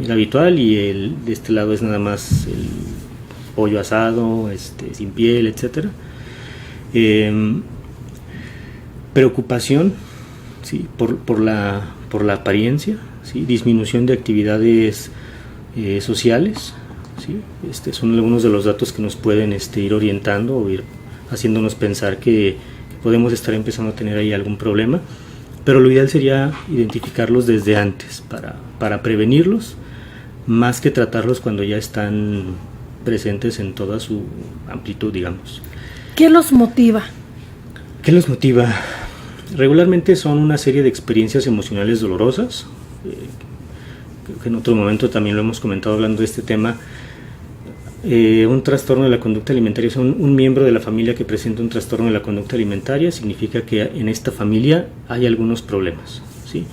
habitual, y de este lado es nada más el pollo asado, sin piel, etcétera. Eh, Preocupación, ¿sí? por la apariencia, ¿sí? Disminución de actividades sociales, ¿sí? Son algunos de los datos que nos pueden ir orientando o ir haciéndonos pensar que podemos estar empezando a tener ahí algún problema, pero lo ideal sería identificarlos desde antes para prevenirlos, más que tratarlos cuando ya están presentes en toda su amplitud, digamos. ¿Qué los motiva? ¿Qué los motiva? Regularmente son una serie de experiencias emocionales dolorosas. Creo que en otro momento también lo hemos comentado hablando de este tema. Un trastorno de la conducta alimentaria, o sea, un miembro de la familia que presenta un trastorno de la conducta alimentaria significa que en esta familia hay algunos problemas, ¿sí?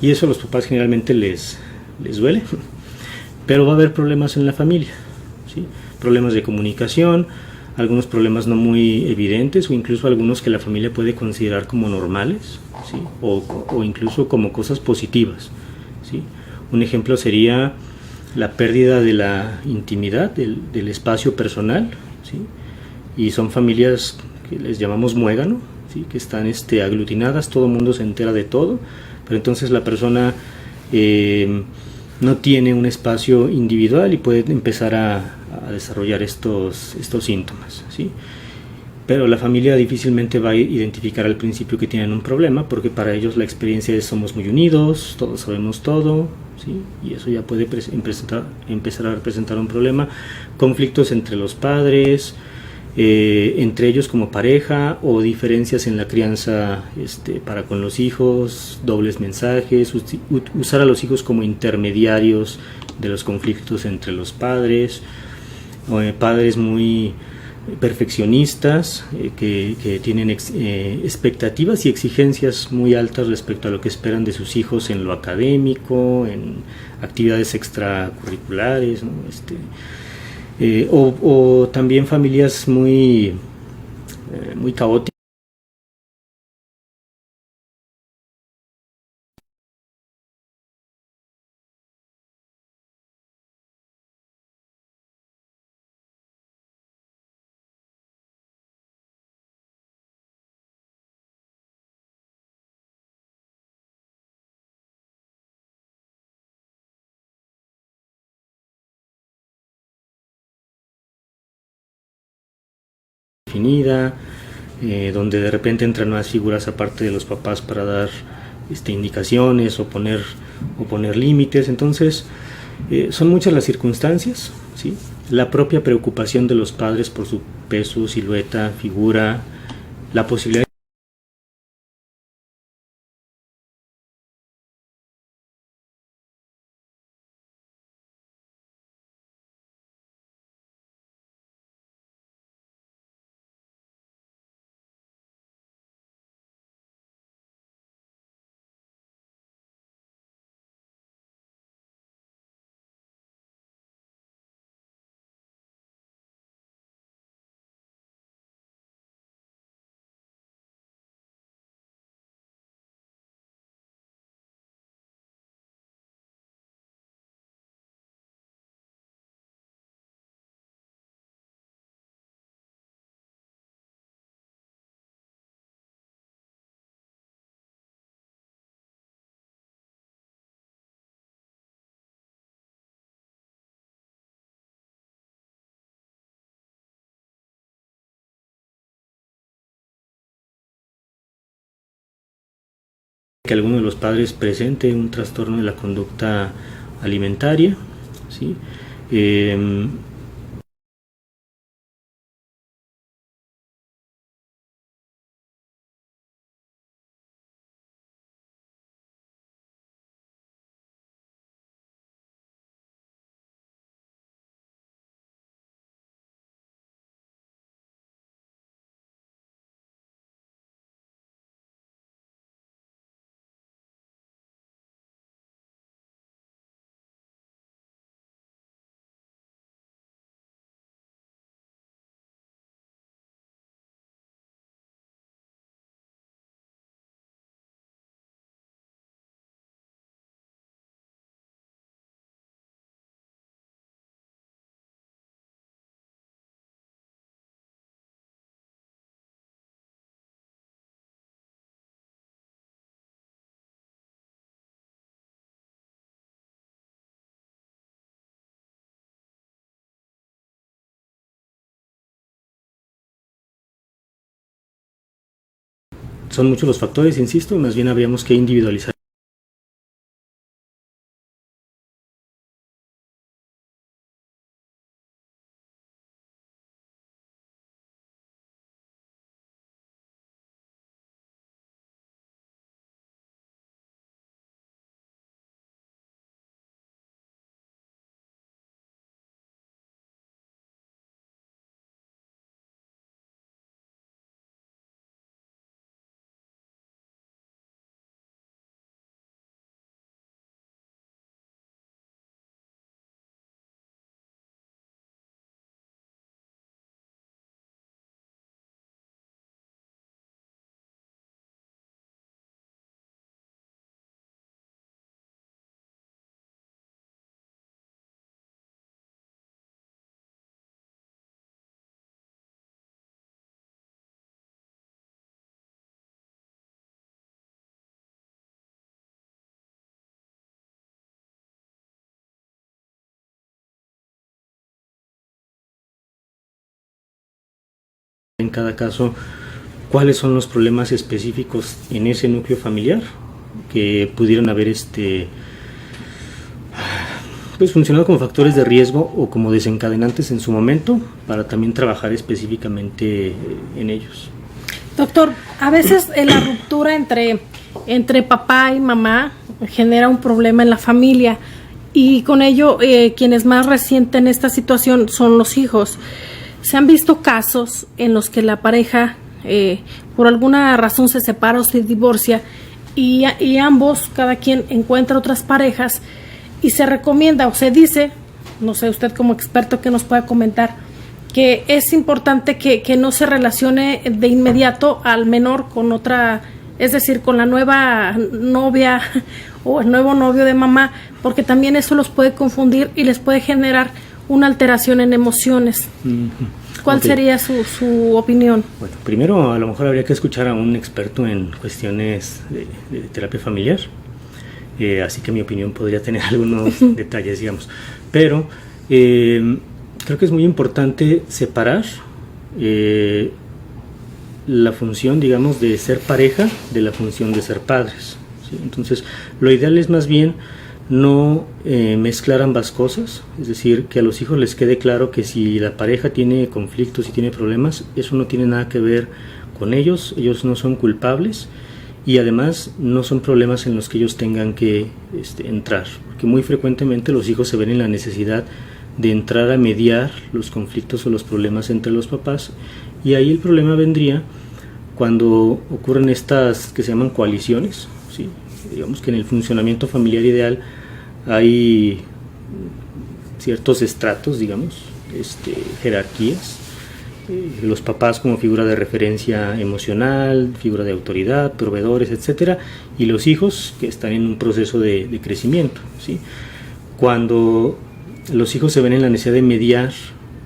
Y eso a los papás generalmente les duele, pero va a haber problemas en la familia, ¿sí? Problemas de comunicación, algunos problemas no muy evidentes, o incluso algunos que la familia puede considerar como normales, ¿sí? o incluso como cosas positivas, ¿sí? Un ejemplo sería la pérdida de la intimidad, del espacio personal, ¿sí? Y son familias que les llamamos muégano, ¿sí? Que están aglutinadas, todo el mundo se entera de todo, pero entonces la persona no tiene un espacio individual y puede empezar a desarrollar estos síntomas, ¿sí? Pero la familia difícilmente va a identificar al principio que tienen un problema, porque para ellos la experiencia es somos muy unidos, todos sabemos todo, ¿sí? Y eso ya puede empezar a representar un problema. Conflictos entre los padres, entre ellos como pareja, o diferencias en la crianza para con los hijos, dobles mensajes, usar a los hijos como intermediarios de los conflictos entre los padres, padres muy perfeccionistas, que tienen expectativas y exigencias muy altas respecto a lo que esperan de sus hijos en lo académico, en actividades extracurriculares, ¿no? O también familias muy caóticas. Definida, donde de repente entran más figuras aparte de los papás para dar indicaciones o poner límites. Entonces son muchas las circunstancias, ¿sí? La propia preocupación de los padres por su peso, silueta, figura, la posibilidad que alguno de los padres presente un trastorno de la conducta alimentaria, ¿sí? Eh, son muchos los factores, insisto, y más bien habríamos que individualizar. En cada caso, cuáles son los problemas específicos en ese núcleo familiar que pudieran haber pues funcionado como factores de riesgo o como desencadenantes en su momento, para también trabajar específicamente en ellos. Doctor, a veces la ruptura entre papá y mamá genera un problema en la familia y con ello quienes más resienten esta situación son los hijos. Se han visto casos en los que la pareja por alguna razón se separa o se divorcia y ambos, cada quien encuentra otras parejas y se recomienda o se dice, no sé usted como experto que nos pueda comentar, que es importante que no se relacione de inmediato al menor con otra, es decir, con la nueva novia o el nuevo novio de mamá, porque también eso los puede confundir y les puede generar una alteración en emociones. ¿Cuál sería su opinión? Bueno, primero a lo mejor habría que escuchar a un experto en cuestiones de terapia familiar, así que mi opinión podría tener algunos detalles, digamos, pero creo que es muy importante separar la función, digamos, de ser pareja de la función de ser padres, ¿sí? Entonces, lo ideal es más bien no mezclar ambas cosas, es decir, que a los hijos les quede claro que si la pareja tiene conflictos y tiene problemas, eso no tiene nada que ver con ellos no son culpables y además no son problemas en los que ellos tengan que entrar, porque muy frecuentemente los hijos se ven en la necesidad de entrar a mediar los conflictos o los problemas entre los papás, y ahí el problema vendría cuando ocurren estas que se llaman coaliciones, ¿sí? Digamos que en el funcionamiento familiar ideal hay ciertos estratos, digamos, jerarquías, los papás como figura de referencia emocional, figura de autoridad, proveedores, etcétera, y los hijos que están en un proceso de crecimiento, ¿sí? Cuando los hijos se ven en la necesidad de mediar,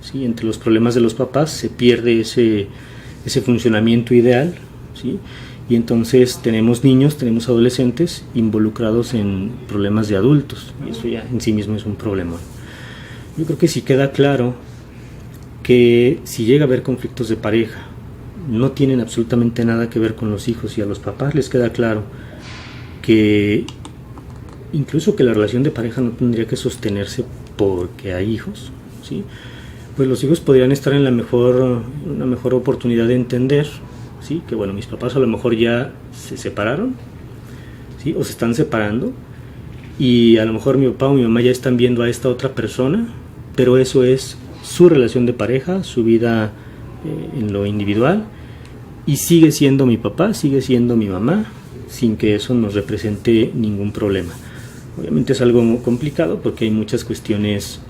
¿sí?, entre los problemas de los papás, se pierde ese funcionamiento ideal, ¿sí? Y entonces tenemos niños, tenemos adolescentes involucrados en problemas de adultos, y eso ya en sí mismo es un problema. Yo creo que sí queda claro que si llega a haber conflictos de pareja, no tienen absolutamente nada que ver con los hijos, y a los papás les queda claro que incluso que la relación de pareja no tendría que sostenerse porque hay hijos, ¿sí? Pues los hijos podrían estar en una mejor oportunidad de entender, ¿sí?, que bueno, mis papás a lo mejor ya se separaron, ¿sí?, o se están separando, y a lo mejor mi papá o mi mamá ya están viendo a esta otra persona, pero eso es su relación de pareja, su vida en lo individual, y sigue siendo mi papá, sigue siendo mi mamá, sin que eso nos represente ningún problema. Obviamente es algo complicado porque hay muchas cuestiones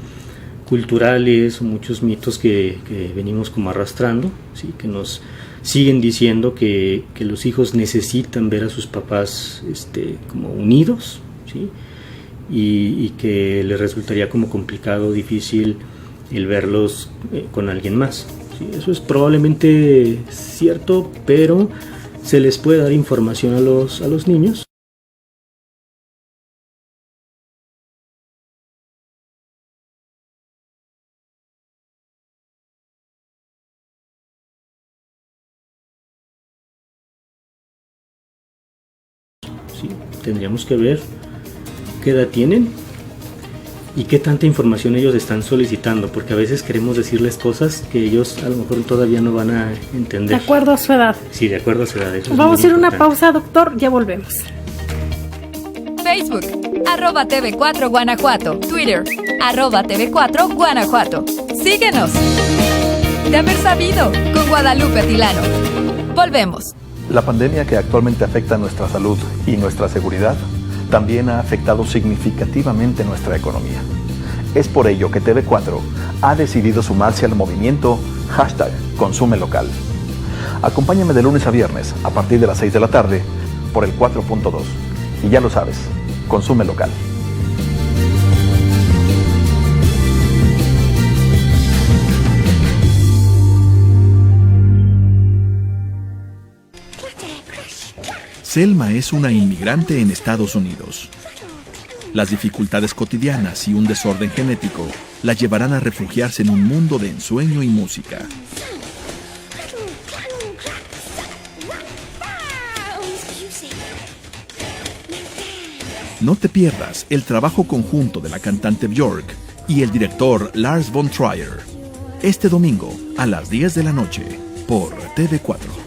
culturales, muchos mitos que venimos como arrastrando, ¿sí?, que nos siguen diciendo que los hijos necesitan ver a sus papás como unidos, ¿sí?, y que les resultaría como complicado, difícil el verlos con alguien más, ¿sí? Eso es probablemente cierto, pero se les puede dar información a los niños. ¿sí? Tendríamos que ver qué edad tienen y qué tanta información ellos están solicitando, porque a veces queremos decirles cosas que ellos a lo mejor todavía no van a entender. De acuerdo a su edad. Sí, de acuerdo a su edad. Vamos a ir a una pausa, doctor, ya volvemos. Facebook, @TV4 Guanajuato. Twitter, @TV4 Guanajuato. Síguenos. De haber sabido, con Guadalupe Atilano. Volvemos. La pandemia que actualmente afecta nuestra salud y nuestra seguridad también ha afectado significativamente nuestra economía. Es por ello que TV4 ha decidido sumarse al movimiento #Consume Local. Acompáñame de lunes a viernes a partir de las 6 de la tarde por el 4.2. Y ya lo sabes, consume local. Selma es una inmigrante en Estados Unidos. Las dificultades cotidianas y un desorden genético la llevarán a refugiarse en un mundo de ensueño y música. No te pierdas el trabajo conjunto de la cantante Björk y el director Lars von Trier. Este domingo a las 10 de la noche por TV4.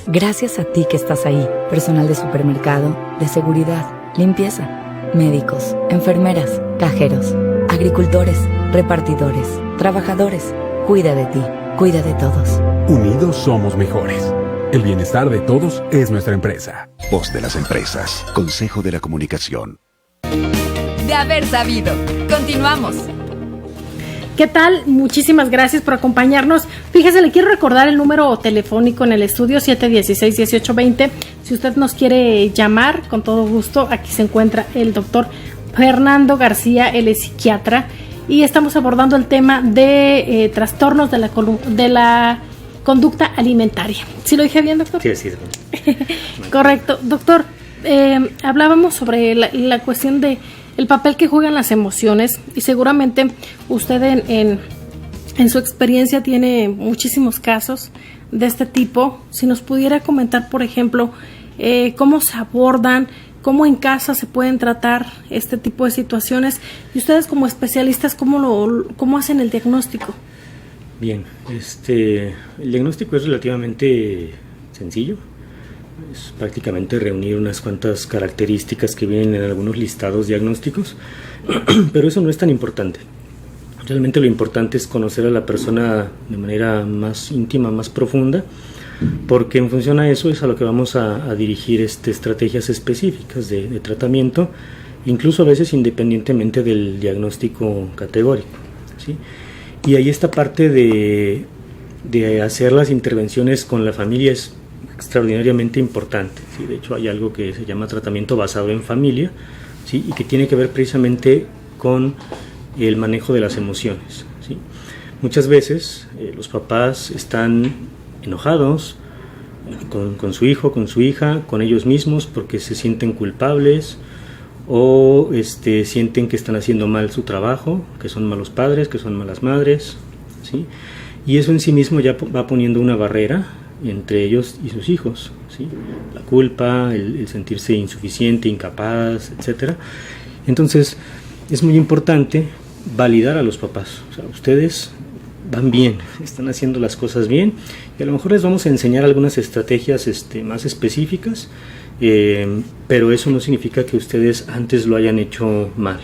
Gracias a ti que estás ahí, personal de supermercado, de seguridad, limpieza, médicos, enfermeras, cajeros, agricultores, repartidores, trabajadores. Cuida de ti, cuida de todos. Unidos somos mejores. El bienestar de todos es nuestra empresa. Voz de las empresas. Consejo de la Comunicación. De haber sabido. Continuamos. ¿Qué tal? Muchísimas gracias por acompañarnos. Fíjese, le quiero recordar el número telefónico en el estudio 716-1820. Si usted nos quiere llamar, con todo gusto, aquí se encuentra el doctor Fernando García, él es psiquiatra, y estamos abordando el tema de trastornos de la conducta alimentaria. ¿Sí lo dije bien, doctor? Sí, sí. Correcto. Doctor, hablábamos sobre la cuestión de el papel que juegan las emociones, y seguramente usted en su experiencia tiene muchísimos casos de este tipo. Si nos pudiera comentar, por ejemplo, cómo se abordan, cómo en casa se pueden tratar este tipo de situaciones, y ustedes como especialistas, cómo hacen el diagnóstico. Bien, el diagnóstico es relativamente sencillo. Es prácticamente reunir unas cuantas características que vienen en algunos listados diagnósticos, pero eso no es tan importante. Realmente lo importante es conocer a la persona de manera más íntima, más profunda, porque en función a eso es a lo que vamos a dirigir estrategias específicas de tratamiento, incluso a veces independientemente del diagnóstico categórico, ¿sí? Y ahí esta parte de hacer las intervenciones con la familia es extraordinariamente importante, ¿sí? De hecho hay algo que se llama tratamiento basado en familia, ¿sí? Y que tiene que ver precisamente con el manejo de las emociones, ¿sí? Muchas veces los papás están enojados con su hijo, con su hija, con ellos mismos, porque se sienten culpables o sienten que están haciendo mal su trabajo, que son malos padres, que son malas madres, ¿sí? Y eso en sí mismo ya va poniendo una barrera entre ellos y sus hijos, ¿sí? La culpa, el sentirse insuficiente, incapaz, etcétera. Entonces es muy importante validar a los papás. O sea, ustedes van bien, están haciendo las cosas bien, y a lo mejor les vamos a enseñar algunas estrategias más específicas, pero eso no significa que ustedes antes lo hayan hecho mal,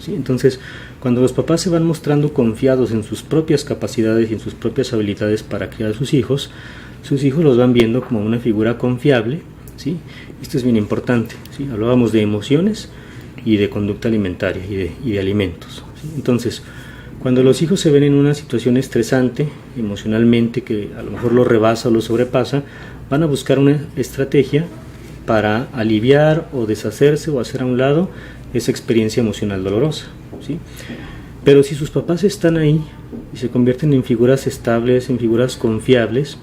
¿sí? Entonces, cuando los papás se van mostrando confiados en sus propias capacidades y en sus propias habilidades para criar a sus hijos los van viendo como una figura confiable, ¿sí? Esto es bien importante, ¿sí? Hablábamos de emociones y de conducta alimentaria y de alimentos, ¿sí? Entonces, cuando los hijos se ven en una situación estresante emocionalmente, que a lo mejor lo rebasa o lo sobrepasa, van a buscar una estrategia para aliviar o deshacerse o hacer a un lado esa experiencia emocional dolorosa, ¿sí? Pero si sus papás están ahí y se convierten en figuras estables, en figuras confiables,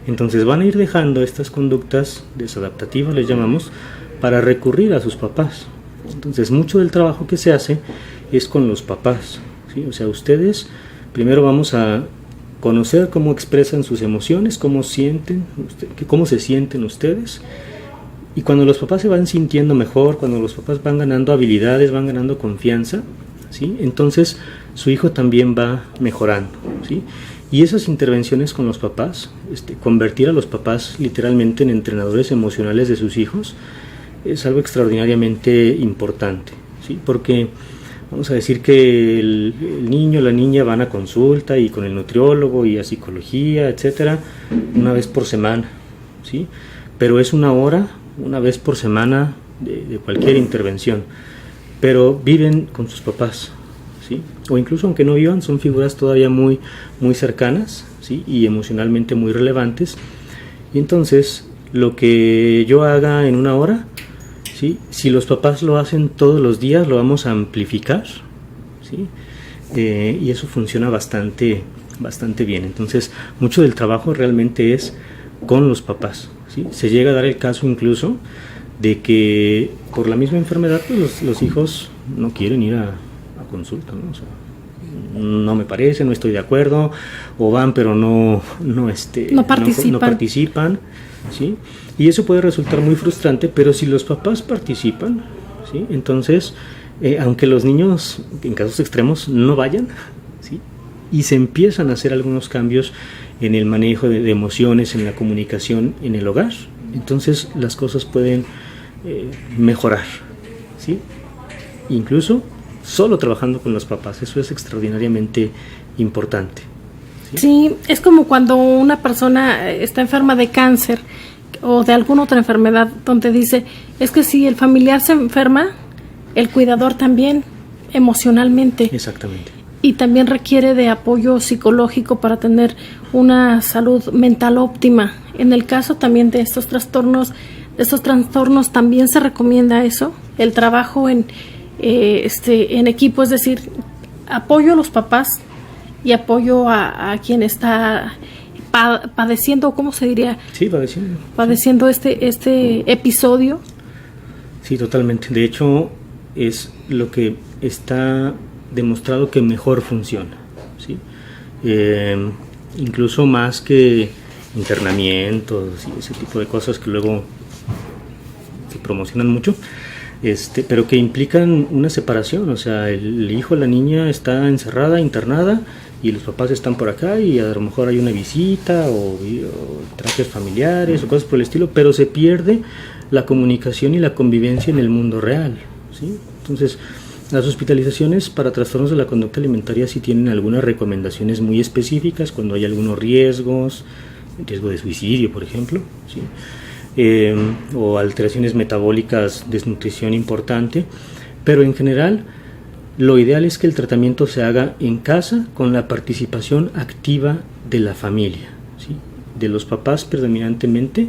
entonces van a ir dejando estas conductas desadaptativas, les llamamos, para recurrir a sus papás. Entonces mucho del trabajo que se hace es con los papás, ¿sí? O sea, ustedes primero vamos a conocer cómo expresan sus emociones, cómo se sienten ustedes, Y cuando los papás se van sintiendo mejor, cuando los papás van ganando habilidades, van ganando confianza, ¿sí? Entonces su hijo también va mejorando, ¿sí? Y esas intervenciones con los papás, convertir a los papás literalmente en entrenadores emocionales de sus hijos, es algo extraordinariamente importante, ¿sí? Porque vamos a decir que el niño o la niña van a consulta y con el nutriólogo y a psicología, etcétera, una vez por semana, ¿sí? Pero es una vez por semana de cualquier intervención, pero viven con sus papás, ¿sí? O incluso aunque no vivan, son figuras todavía muy, muy cercanas, ¿sí? Y emocionalmente muy relevantes. Y entonces lo que yo haga en una hora, ¿sí? Si los papás lo hacen todos los días, lo vamos a amplificar, ¿sí? Y eso funciona bastante bien. Entonces mucho del trabajo realmente es con los papás, ¿sí? Se llega a dar el caso incluso de que por la misma enfermedad pues los hijos no quieren ir a consulta, ¿no? O sea, no me parece, no estoy de acuerdo, o van pero no participan, ¿sí? Y eso puede resultar muy frustrante, pero si los papás participan, ¿sí? Entonces, aunque los niños en casos extremos no vayan, ¿sí? Y se empiezan a hacer algunos cambios en el manejo de emociones, en la comunicación en el hogar, entonces las cosas pueden mejorar, ¿sí? Incluso solo trabajando con los papás, eso es extraordinariamente importante. Sí, es como cuando una persona está enferma de cáncer o de alguna otra enfermedad, donde dice, es que si el familiar se enferma, el cuidador también, emocionalmente. Exactamente. Y también requiere de apoyo psicológico para tener una salud mental óptima. En el caso también de estos trastornos también se recomienda eso, el trabajo en equipo, es decir, apoyo a los papás y apoyo a quien está padeciendo, ¿cómo se diría? Sí, padeciendo este episodio. Sí, totalmente. De hecho, es lo que está demostrado que mejor funciona, ¿sí? Incluso más que internamientos y ese tipo de cosas que luego se promocionan mucho, pero que implican una separación, o sea, el hijo o la niña está encerrada, internada, y los papás están por acá y a lo mejor hay una visita o trajes familiares o cosas por el estilo, pero se pierde la comunicación y la convivencia en el mundo real, ¿sí? Entonces, las hospitalizaciones para trastornos de la conducta alimentaria sí tienen algunas recomendaciones muy específicas cuando hay algunos riesgos, riesgo de suicidio, por ejemplo, ¿sí? O alteraciones metabólicas, desnutrición importante, pero en general lo ideal es que el tratamiento se haga en casa con la participación activa de la familia, ¿sí? De los papás predominantemente,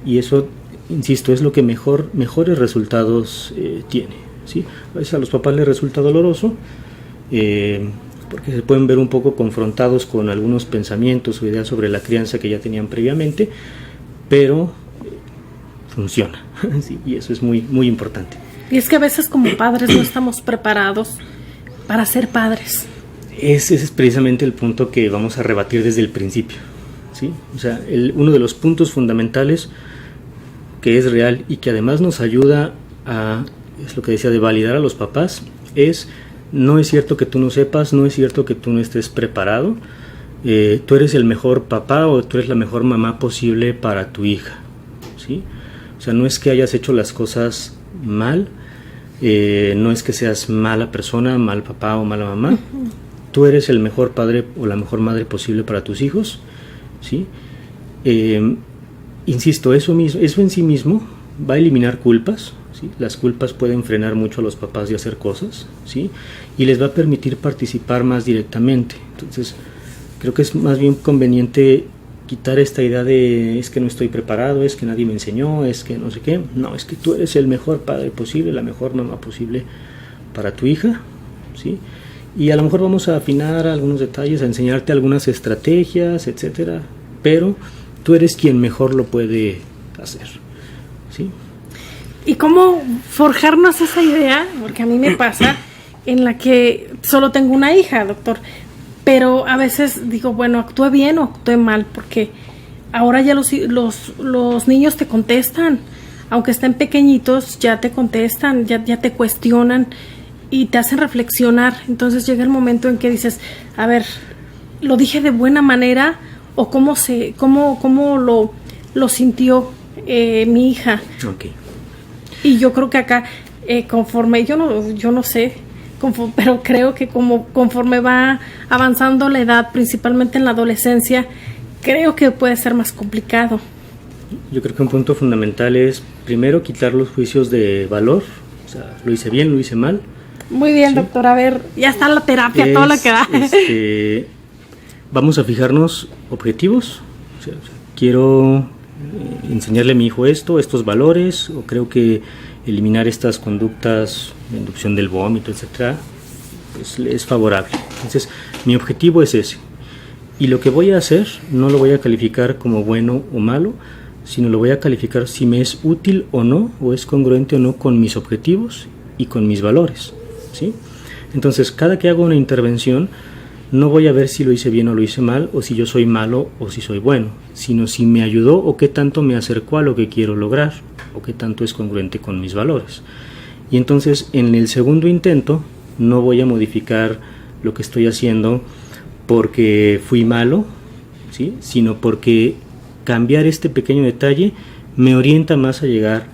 y eso, insisto, es lo que mejores resultados tiene, ¿sí? A veces a los papás les resulta doloroso porque se pueden ver un poco confrontados con algunos pensamientos o ideas sobre la crianza que ya tenían previamente, pero funciona, ¿sí? Y eso es muy, muy importante. Y es que a veces como padres no estamos preparados para ser padres. Ese es precisamente el punto que vamos a rebatir desde el principio, ¿sí? O sea, uno de los puntos fundamentales que es real y que además nos ayuda es lo que decía, de validar a los papás, no es cierto que tú no sepas, no es cierto que tú no estés preparado, tú eres el mejor papá o tú eres la mejor mamá posible para tu hija, ¿sí? O sea, no es que hayas hecho las cosas mal, no es que seas mala persona, mal papá o mala mamá, tú eres el mejor padre o la mejor madre posible para tus hijos, ¿sí? Insisto, eso en sí mismo va a eliminar culpas, ¿sí? Las culpas pueden frenar mucho a los papás de hacer cosas, ¿sí? Y les va a permitir participar más directamente. Entonces, creo que es más bien conveniente quitar esta idea de es que no estoy preparado, es que nadie me enseñó, es que no sé qué. No, es que tú eres el mejor padre posible, la mejor mamá posible para tu hija, ¿sí? Y a lo mejor vamos a afinar algunos detalles, a enseñarte algunas estrategias, etcétera, pero tú eres quien mejor lo puede hacer, ¿sí? ¿Y cómo forjarnos esa idea? Porque a mí me pasa en la que solo tengo una hija, doctor, pero a veces digo, bueno, ¿actué bien o actué mal? Porque ahora ya los niños te contestan. aunque estén pequeñitos, ya te contestan, ya te cuestionan y te hacen reflexionar. Entonces llega el momento en que dices, a ver, ¿lo dije de buena manera o cómo lo sintió mi hija? Okay. Y yo creo que acá, conforme, yo no sé, pero creo que conforme va avanzando la edad, principalmente en la adolescencia, creo que puede ser más complicado. Yo creo que un punto fundamental es, primero, quitar los juicios de valor. O sea, lo hice bien, lo hice mal. Muy bien, ¿sí? Doctor, a ver, ya está la terapia, toda la que da. Vamos a fijarnos objetivos. O sea, quiero enseñarle a mi hijo estos valores, o creo que eliminar estas conductas de inducción del vómito, etcétera, pues es favorable. Entonces, mi objetivo es ese. Y lo que voy a hacer no lo voy a calificar como bueno o malo, sino lo voy a calificar si me es útil o no, o es congruente o no con mis objetivos y con mis valores, ¿sí? Entonces, cada que hago una intervención, no voy a ver si lo hice bien o lo hice mal, o si yo soy malo o si soy bueno, sino si me ayudó o qué tanto me acercó a lo que quiero lograr, o qué tanto es congruente con mis valores. Y entonces, en el segundo intento, no voy a modificar lo que estoy haciendo porque fui malo, ¿sí? Sino porque cambiar este pequeño detalle me orienta más a llegar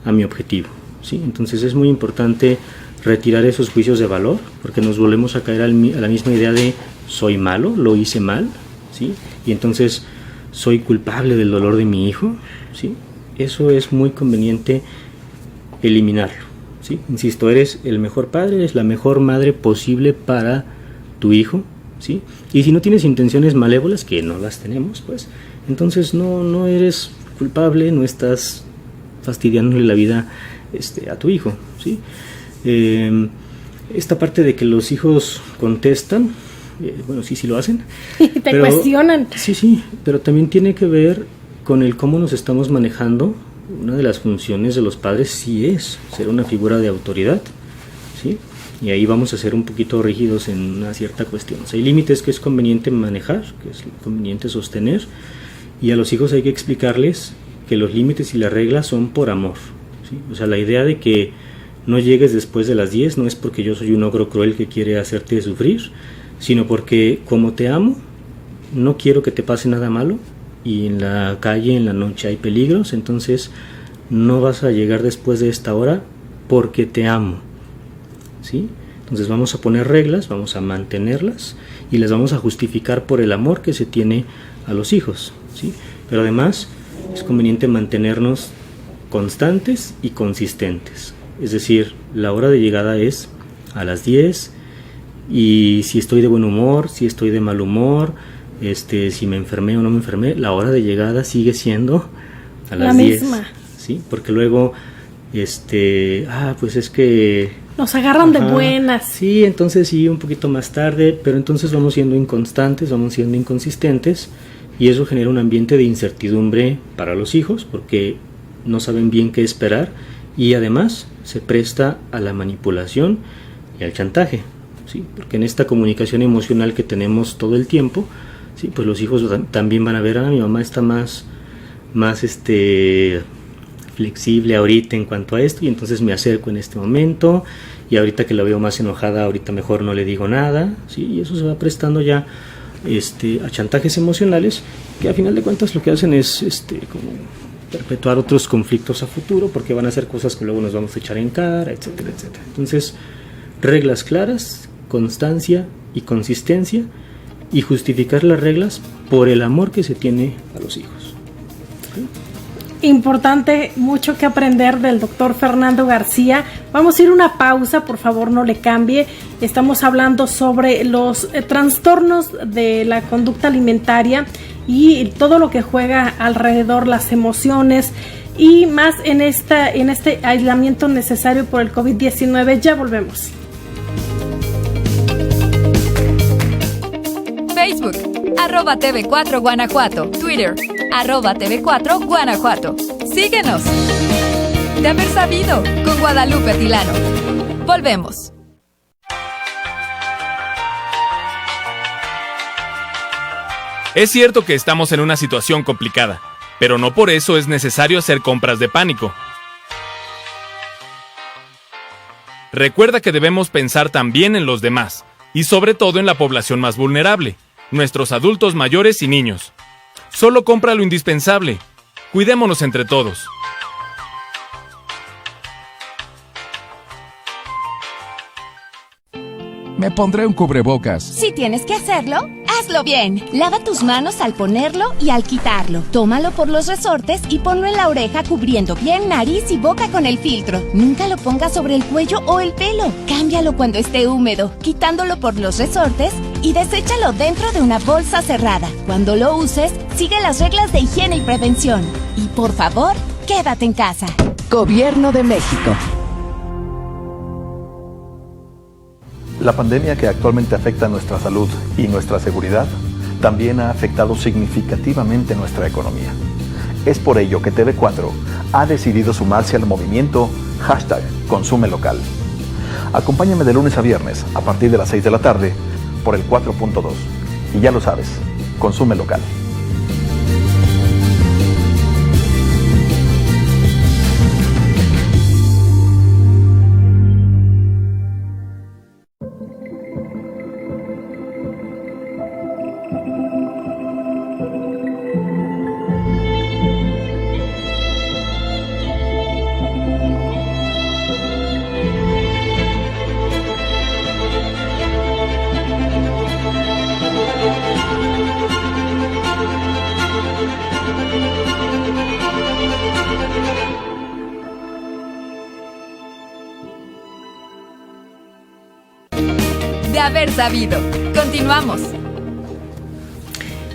a mi objetivo, ¿sí? Entonces es muy importante retirar esos juicios de valor, porque nos volvemos a caer a la misma idea de soy malo, lo hice mal, ¿sí? Y entonces soy culpable del dolor de mi hijo, ¿sí? Eso es muy conveniente eliminarlo, ¿sí? Insisto, eres el mejor padre, eres la mejor madre posible para tu hijo, ¿sí? Y si no tienes intenciones malévolas, que no las tenemos, pues entonces no eres culpable, no estás fastidiándole la vida a tu hijo, ¿sí? Esta parte de que los hijos contestan, bueno, sí lo hacen. Te cuestionan. Sí, pero también tiene que ver con el cómo nos estamos manejando. Una de las funciones de los padres sí es ser una figura de autoridad, ¿sí? Y ahí vamos a ser un poquito rígidos en una cierta cuestión. O sea, hay límites que es conveniente manejar, que es conveniente sostener, y a los hijos hay que explicarles que los límites y las reglas son por amor, ¿sí? O sea, la idea de que no llegues después de las 10 no es porque yo soy un ogro cruel que quiere hacerte sufrir, sino porque como te amo, no quiero que te pase nada malo, y en la calle, en la noche hay peligros, entonces no vas a llegar después de esta hora porque te amo, ¿sí? Entonces vamos a poner reglas, vamos a mantenerlas y las vamos a justificar por el amor que se tiene a los hijos, ¿sí? Pero además es conveniente mantenernos constantes y consistentes. Es decir, la hora de llegada es a las 10, y si estoy de buen humor, si estoy de mal humor, si me enfermé o no me enfermé, la hora de llegada sigue siendo a las 10. Misma. ¿Sí? Porque luego, pues es que nos agarran de buenas. Sí, entonces sí, un poquito más tarde, pero entonces vamos siendo inconstantes, vamos siendo inconsistentes, y eso genera un ambiente de incertidumbre para los hijos, porque no saben bien qué esperar, y además se presta a la manipulación y al chantaje, ¿sí? Porque en esta comunicación emocional que tenemos todo el tiempo, ¿sí? Pues los hijos también van a ver, mi mamá está más flexible ahorita en cuanto a esto, y entonces me acerco en este momento, y ahorita que la veo más enojada, ahorita mejor no le digo nada, ¿sí? Y eso se va prestando ya a chantajes emocionales, que a final de cuentas lo que hacen es como perpetuar otros conflictos a futuro, porque van a hacer cosas que luego nos vamos a echar en cara, etcétera, etcétera. Entonces, reglas claras, constancia y consistencia, y justificar las reglas por el amor que se tiene a los hijos. ¿Sí? Importante, mucho que aprender del doctor Fernando García. Vamos a ir a una pausa, por favor no le cambie. Estamos hablando sobre los trastornos de la conducta alimentaria y todo lo que juega alrededor, las emociones y más en este aislamiento necesario por el COVID-19. Ya volvemos. Facebook, @TV4 Guanajuato. Twitter, @TV4 Guanajuato. Síguenos. De haber sabido, con Guadalupe Tilano. Volvemos. Es cierto que estamos en una situación complicada, pero no por eso es necesario hacer compras de pánico. Recuerda que debemos pensar también en los demás, y sobre todo en la población más vulnerable, nuestros adultos mayores y niños. Solo compra lo indispensable. Cuidémonos entre todos. Me pondré un cubrebocas. Si tienes que hacerlo, hazlo bien. Lava tus manos al ponerlo y al quitarlo. Tómalo por los resortes y ponlo en la oreja cubriendo bien nariz y boca con el filtro. Nunca lo pongas sobre el cuello o el pelo. Cámbialo cuando esté húmedo, quitándolo por los resortes y deséchalo dentro de una bolsa cerrada. Cuando lo uses, sigue las reglas de higiene y prevención. Y por favor, quédate en casa. Gobierno de México. La pandemia que actualmente afecta nuestra salud y nuestra seguridad también ha afectado significativamente nuestra economía. Es por ello que TV4 ha decidido sumarse al movimiento #ConsumeLocal. Acompáñame de lunes a viernes a partir de las 6 de la tarde por el 4.2. Y ya lo sabes, consume local. De haber sabido. Continuamos.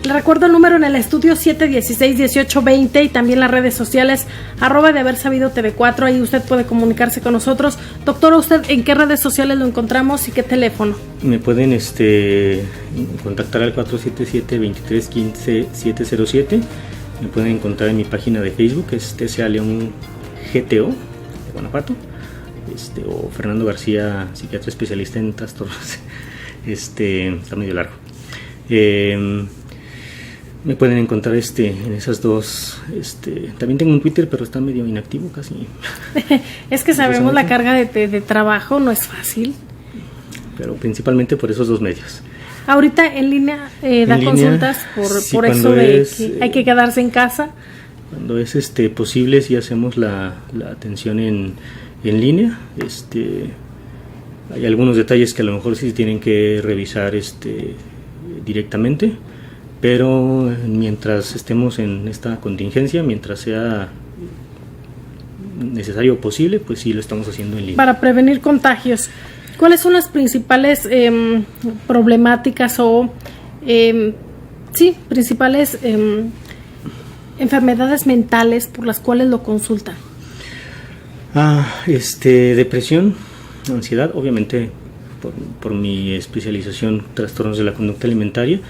Le recuerdo el número en el estudio 716-1820 y también las redes sociales @de haber sabido TV4. Ahí usted puede comunicarse con nosotros. Doctor, ¿usted en qué redes sociales lo encontramos y qué teléfono? Me pueden contactar al 477-2315-707. Me pueden encontrar en mi página de Facebook, que es TCA León GTO de Guanajuato, o Fernando García, psiquiatra especialista en trastornos. Está medio largo. Me pueden encontrar en esas dos. También tengo un Twitter, pero está medio inactivo casi. Es que sabemos la carga de trabajo no es fácil. Pero principalmente por esos dos medios. Ahorita en línea da consultas por eso de que hay que quedarse en casa. Cuando es posible, sí hacemos la atención en línea. Hay algunos detalles que a lo mejor sí tienen que revisar directamente, pero mientras estemos en esta contingencia, mientras sea necesario o posible, pues sí lo estamos haciendo en línea. Para prevenir contagios, ¿cuáles son las principales problemáticas o principales enfermedades mentales por las cuales lo consultan? Depresión, ansiedad, obviamente por mi especialización, trastornos de la conducta alimentaria,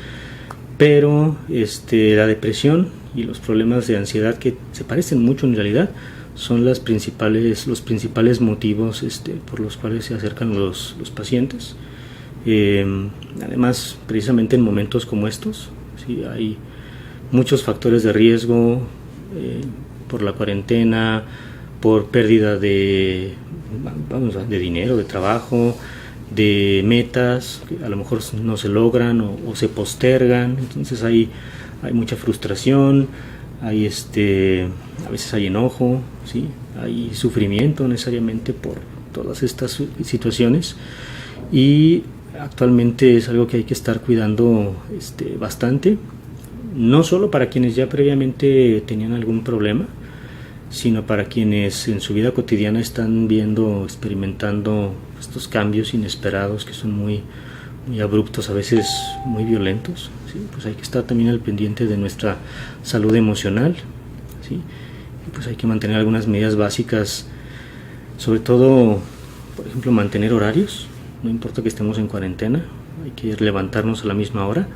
pero la depresión y los problemas de ansiedad, que se parecen mucho en realidad, son los principales motivos por los cuales se acercan los pacientes. Además, precisamente en momentos como estos, sí, hay muchos factores de riesgo por la cuarentena, por pérdida de dinero, de trabajo, de metas que a lo mejor no se logran o se postergan. Entonces hay mucha frustración, hay a veces hay enojo, ¿sí? Hay sufrimiento necesariamente por todas estas situaciones, y actualmente es algo que hay que estar cuidando bastante, no solo para quienes ya previamente tenían algún problema, sino para quienes en su vida cotidiana están experimentando estos cambios inesperados que son muy, muy abruptos, a veces muy violentos, ¿sí? Pues hay que estar también al pendiente de nuestra salud emocional, ¿sí? Y pues hay que mantener algunas medidas básicas, sobre todo, por ejemplo, mantener horarios, no importa que estemos en cuarentena, hay que levantarnos a la misma hora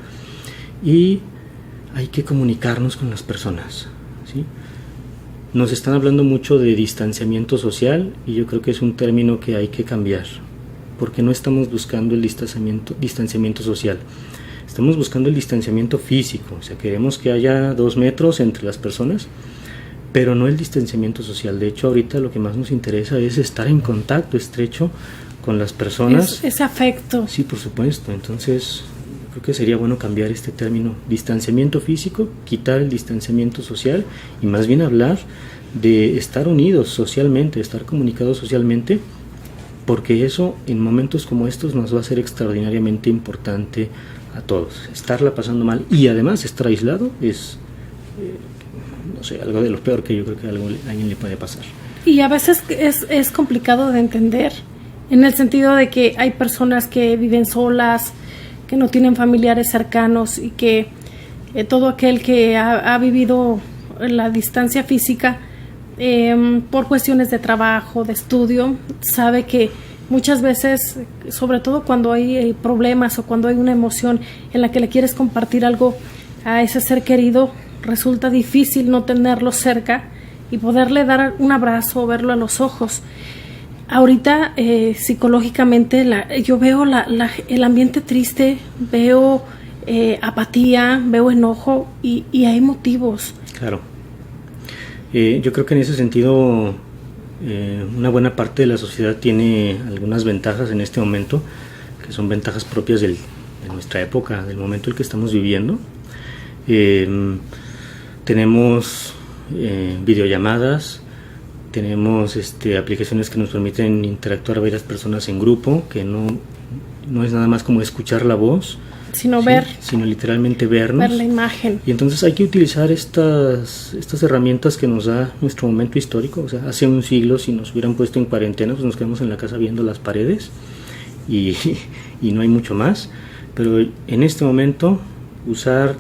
y hay que comunicarnos con las personas, ¿sí? Nos están hablando mucho de distanciamiento social, y yo creo que es un término que hay que cambiar, porque no estamos buscando el distanciamiento social, estamos buscando el distanciamiento físico. O sea, queremos que haya 2 metros entre las personas, pero no el distanciamiento social. De hecho, ahorita lo que más nos interesa es estar en contacto estrecho con las personas. Ese afecto. Sí, por supuesto. Entonces, creo que sería bueno cambiar este término, distanciamiento físico, quitar el distanciamiento social y más bien hablar de estar unidos socialmente, estar comunicados socialmente, porque eso en momentos como estos nos va a ser extraordinariamente importante a todos. Estarla pasando mal y además estar aislado es, no sé, algo de lo peor que yo creo que a alguien le puede pasar. Y a veces es complicado de entender, en el sentido de que hay personas que viven solas, que no tienen familiares cercanos y que todo aquel que ha vivido la distancia física por cuestiones de trabajo, de estudio, sabe que muchas veces, sobre todo cuando hay problemas o cuando hay una emoción en la que le quieres compartir algo a ese ser querido, resulta difícil no tenerlo cerca y poderle dar un abrazo o verlo a los ojos. Ahorita psicológicamente yo veo el ambiente triste, veo apatía, veo enojo y hay motivos. Claro. Yo creo que en ese sentido una buena parte de la sociedad tiene algunas ventajas en este momento, que son ventajas propias de nuestra época, del momento en el que estamos viviendo. Tenemos videollamadas, tenemos aplicaciones que nos permiten interactuar a varias personas en grupo, que no es nada más como escuchar la voz, sino sino literalmente vernos, ver la imagen. Y entonces hay que utilizar estas herramientas que nos da nuestro momento histórico. O sea, hace un siglo, si nos hubieran puesto en cuarentena, pues nos quedamos en la casa viendo las paredes y no hay mucho más. Pero en este momento, usar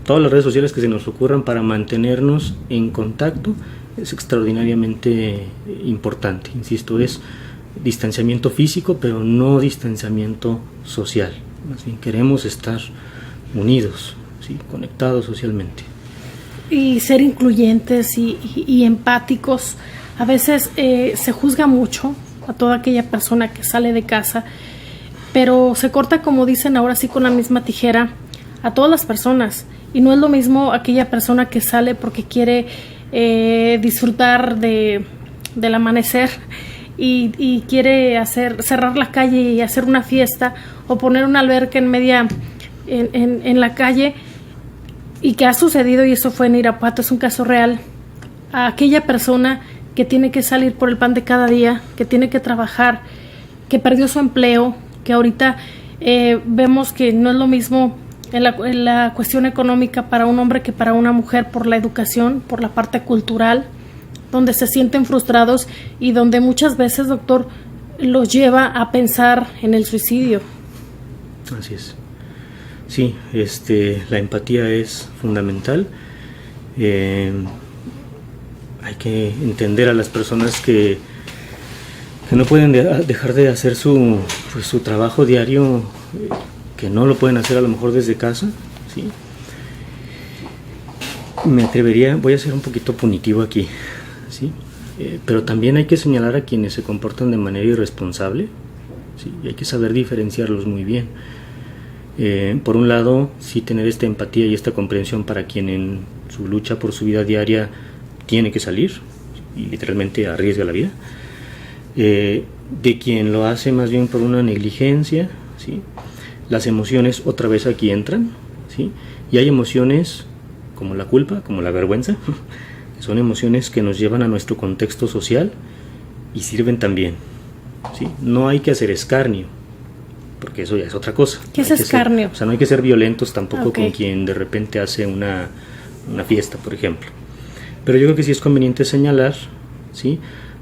todas las redes sociales que se nos ocurran para mantenernos en contacto es extraordinariamente importante. Insisto, es distanciamiento físico, pero no distanciamiento social. Más bien queremos estar unidos, ¿sí? Conectados socialmente. Y ser incluyentes y empáticos. A veces se juzga mucho a toda aquella persona que sale de casa, pero se corta, como dicen ahora sí, con la misma tijera a todas las personas. Y no es lo mismo aquella persona que sale porque quiere disfrutar del amanecer y quiere cerrar la calle y hacer una fiesta o poner una alberca en la calle, y que ha sucedido, y eso fue en Irapuato, es un caso real, a aquella persona que tiene que salir por el pan de cada día, que tiene que trabajar, que perdió su empleo, que ahorita vemos que no es lo mismo en la cuestión económica para un hombre que para una mujer, por la educación, por la parte cultural, donde se sienten frustrados y donde muchas veces, doctor, los lleva a pensar en el suicidio. Así es. Sí, la empatía es fundamental. Hay que entender a las personas que no pueden dejar de hacer su trabajo diario, que no lo pueden hacer a lo mejor desde casa, ¿sí? Voy a ser un poquito punitivo aquí, ¿sí? Pero también hay que señalar a quienes se comportan de manera irresponsable, ¿sí? Y hay que saber diferenciarlos muy bien. Por un lado, sí tener esta empatía y esta comprensión para quien en su lucha por su vida diaria tiene que salir y literalmente arriesga la vida, de quien lo hace más bien por una negligencia, ¿sí? Las emociones otra vez aquí entran, ¿sí? Y hay emociones como la culpa, como la vergüenza, que son emociones que nos llevan a nuestro contexto social y sirven también, ¿sí? No hay que hacer escarnio, porque eso ya es otra cosa. ¿Qué es escarnio? No hay que ser violentos tampoco Okay. con quien de repente hace una fiesta, por ejemplo. Pero yo creo que sí es conveniente señalar, ¿sí?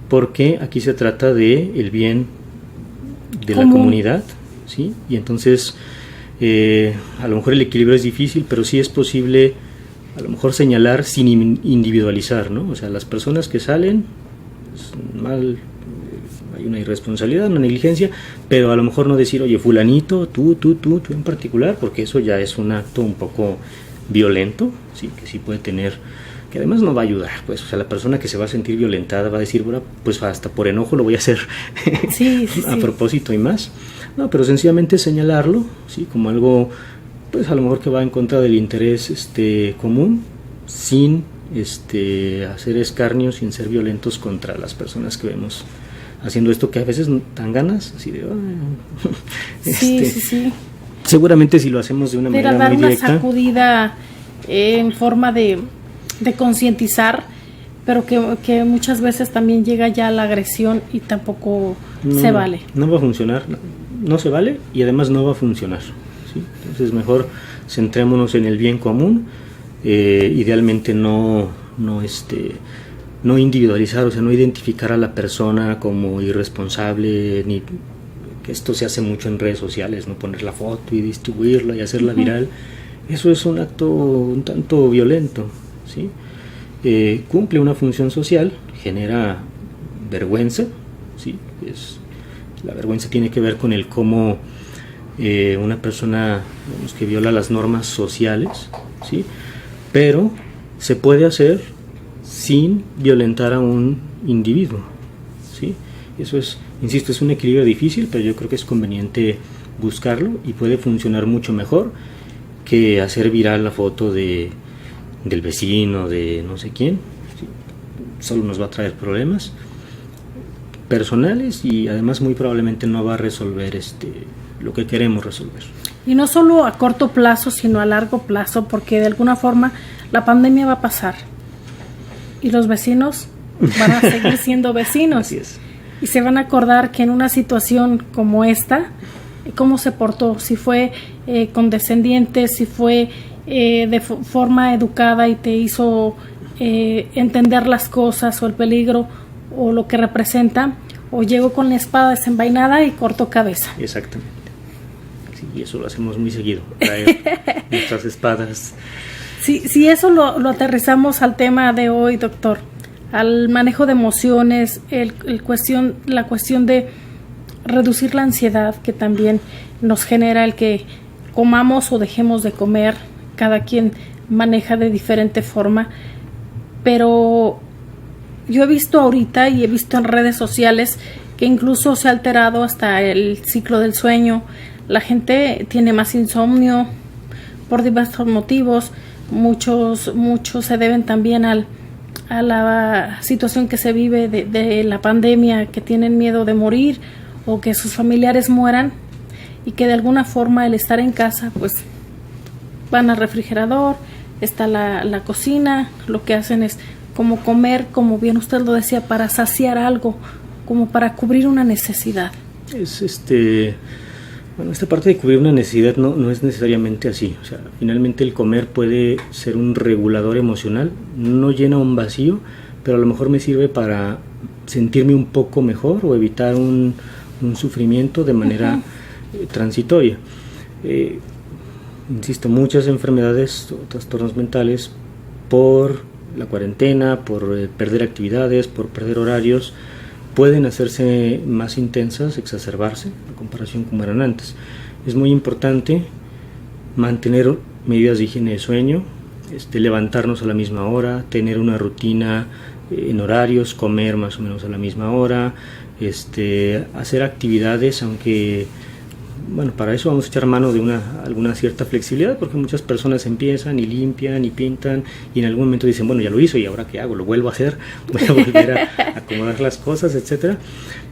Porque aquí se trata de el bien de la comunidad, ¿sí? Y entonces a lo mejor el equilibrio es difícil, pero sí es posible a lo mejor señalar sin individualizar, ¿no? O sea, las personas que salen, mal, hay una irresponsabilidad, una negligencia, pero a lo mejor no decir, oye, fulanito, tú en particular, porque eso ya es un acto un poco violento, sí, que sí puede tener, que además no va a ayudar, pues, o sea, la persona que se va a sentir violentada va a decir, bueno, pues hasta por enojo lo voy a hacer sí. a propósito y más. No, pero sencillamente señalarlo, sí, como algo, pues a lo mejor que va en contra del interés común, sin hacer escarnio sin ser violentos contra las personas que vemos haciendo esto, que a veces dan ganas, así de... Sí. Seguramente si lo hacemos de una manera dar muy directa... una sacudida en forma de concientizar, pero que muchas veces también llega ya la agresión y tampoco se vale. No va a funcionar, no se vale y además no va a funcionar, ¿sí? Entonces mejor centrémonos en el bien común, idealmente no individualizar, o sea, no identificar a la persona como irresponsable, ni que esto se hace mucho en redes sociales, no poner la foto y distribuirla y hacerla viral. Eso es un acto un tanto violento, ¿sí? Cumple una función social, genera vergüenza, ¿sí? La vergüenza tiene que ver con el cómo una persona, digamos, que viola las normas sociales, ¿sí? Pero se puede hacer sin violentar a un individuo, ¿sí? Eso es, insisto, es un equilibrio difícil, pero yo creo que es conveniente buscarlo y puede funcionar mucho mejor que hacer viral la foto del vecino, de no sé quién, ¿sí? Solo nos va a traer problemas personales y además muy probablemente no va a resolver lo que queremos resolver. Y no solo a corto plazo, sino a largo plazo, porque de alguna forma la pandemia va a pasar y los vecinos van a seguir siendo vecinos. Así es. Y se van a acordar que en una situación como esta, cómo se portó, si fue condescendiente, si fue de forma educada y te hizo entender las cosas o el peligro o lo que representa, o llegó con la espada desenvainada y cortó cabeza. Exactamente. Sí, y eso lo hacemos muy seguido, traer nuestras espadas. Si eso lo aterrizamos al tema de hoy, doctor, al manejo de emociones, la cuestión de reducir la ansiedad que también nos genera el que comamos o dejemos de comer, cada quien maneja de diferente forma, pero yo he visto ahorita y he visto en redes sociales que incluso se ha alterado hasta el ciclo del sueño, la gente tiene más insomnio por diversos motivos, muchos se deben también a la situación que se vive de la pandemia, que tienen miedo de morir o que sus familiares mueran y que de alguna forma el estar en casa, pues van al refrigerador, está la cocina, lo que hacen es como comer, como bien usted lo decía, para saciar algo, como para cubrir una necesidad. Bueno, esta parte de cubrir una necesidad no es necesariamente así. O sea, finalmente el comer puede ser un regulador emocional, no llena un vacío, pero a lo mejor me sirve para sentirme un poco mejor o evitar un sufrimiento de manera transitoria. Insisto, muchas enfermedades o trastornos mentales por la cuarentena, por perder actividades, por perder horarios, pueden hacerse más intensas, exacerbarse en comparación como eran antes. Es muy importante mantener medidas de higiene de sueño, levantarnos a la misma hora, tener una rutina en horarios, comer más o menos a la misma hora, hacer actividades, aunque bueno, para eso vamos a echar mano de alguna cierta flexibilidad, porque muchas personas empiezan y limpian y pintan y en algún momento dicen, bueno, ya lo hizo y ahora qué hago, lo vuelvo a hacer, voy a volver a acomodar las cosas, etcétera.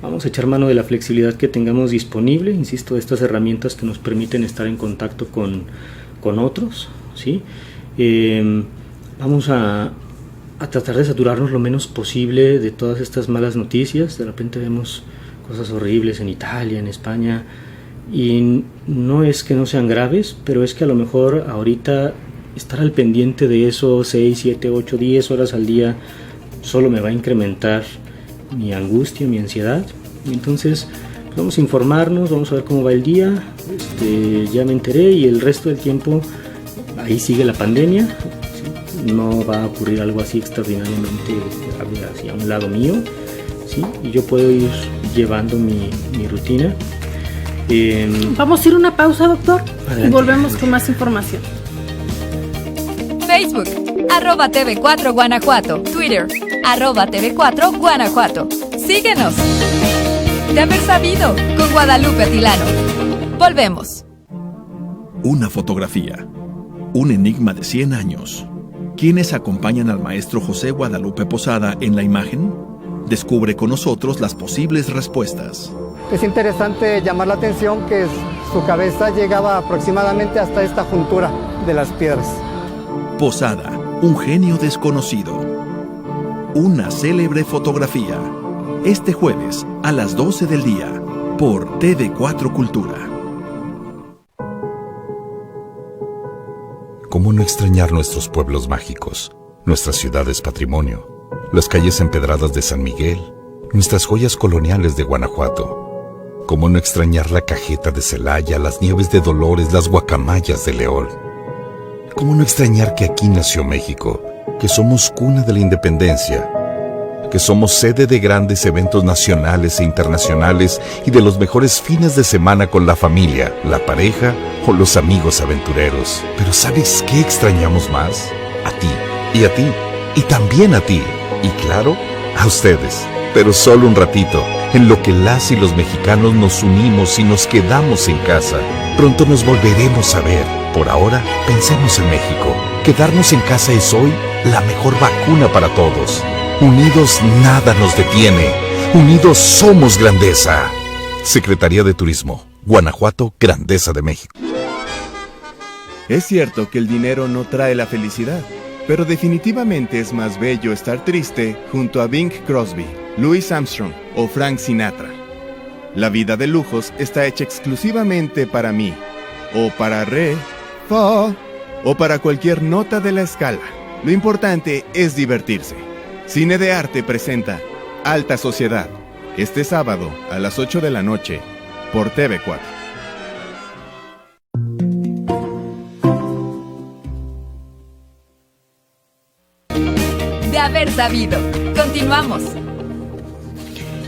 Vamos a echar mano de la flexibilidad que tengamos disponible, insisto, de estas herramientas que nos permiten estar en contacto con otros, ¿sí? Vamos a tratar de saturarnos lo menos posible de todas estas malas noticias. De repente vemos cosas horribles en Italia, en España, y no es que no sean graves, pero es que a lo mejor ahorita estar al pendiente de eso 6, 7, 8, 10 horas al día solo me va a incrementar mi angustia, mi ansiedad. Y entonces vamos a informarnos, vamos a ver cómo va el día, ya me enteré, y el resto del tiempo ahí sigue la pandemia, ¿sí? No va a ocurrir algo así extraordinariamente hacia un lado mío, ¿sí? Y yo puedo ir llevando mi rutina. Vamos a ir a una pausa, doctor. Adelante. Y volvemos con más información. Facebook, @TV4 Guanajuato. Twitter, @TV4 Guanajuato. Síguenos. De haber sabido, con Guadalupe Atilano. Volvemos. Una fotografía. Un enigma de 100 años. ¿Quiénes acompañan al maestro José Guadalupe Posada en la imagen? Descubre con nosotros las posibles respuestas. Es interesante llamar la atención que su cabeza llegaba aproximadamente hasta esta juntura de las piedras. Posada, un genio desconocido. Una célebre fotografía. Este jueves a las 12 del día por TV4 Cultura. ¿Cómo no extrañar nuestros pueblos mágicos, nuestras ciudades patrimonio, las calles empedradas de San Miguel, nuestras joyas coloniales de Guanajuato? ¿Cómo no extrañar la cajeta de Celaya, las nieves de Dolores, las guacamayas de León? ¿Cómo no extrañar que aquí nació México, que somos cuna de la independencia, que somos sede de grandes eventos nacionales e internacionales y de los mejores fines de semana con la familia, la pareja o los amigos aventureros? Pero ¿sabes qué extrañamos más? A ti, y a ti, y también a ti, y claro, a ustedes. Pero solo un ratito, en lo que las y los mexicanos nos unimos y nos quedamos en casa. Pronto nos volveremos a ver. Por ahora, pensemos en México. Quedarnos en casa es hoy la mejor vacuna para todos. Unidos nada nos detiene. Unidos somos grandeza. Secretaría de Turismo, Guanajuato, Grandeza de México. Es cierto que el dinero no trae la felicidad, pero definitivamente es más bello estar triste junto a Bing Crosby, Louis Armstrong o Frank Sinatra. La vida de lujos está hecha exclusivamente para mí, o para re, fa, o para cualquier nota de la escala. Lo importante es divertirse. Cine de Arte presenta Alta Sociedad, este sábado a las 8 de la noche por TV4. De haber sabido. Continuamos.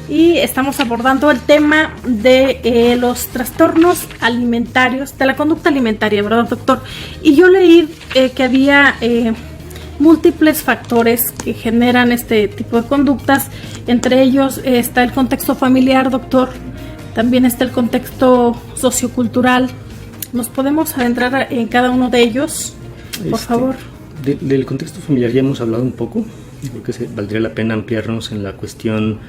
Y estamos abordando el tema de los trastornos alimentarios, de la conducta alimentaria, ¿verdad, doctor? Y yo leí que había múltiples factores que generan este tipo de conductas. Entre ellos está el contexto familiar, doctor. También está el contexto sociocultural. ¿Nos podemos adentrar en cada uno de ellos, por favor? Del contexto familiar ya hemos hablado un poco. Creo que valdría la pena ampliarnos en la cuestión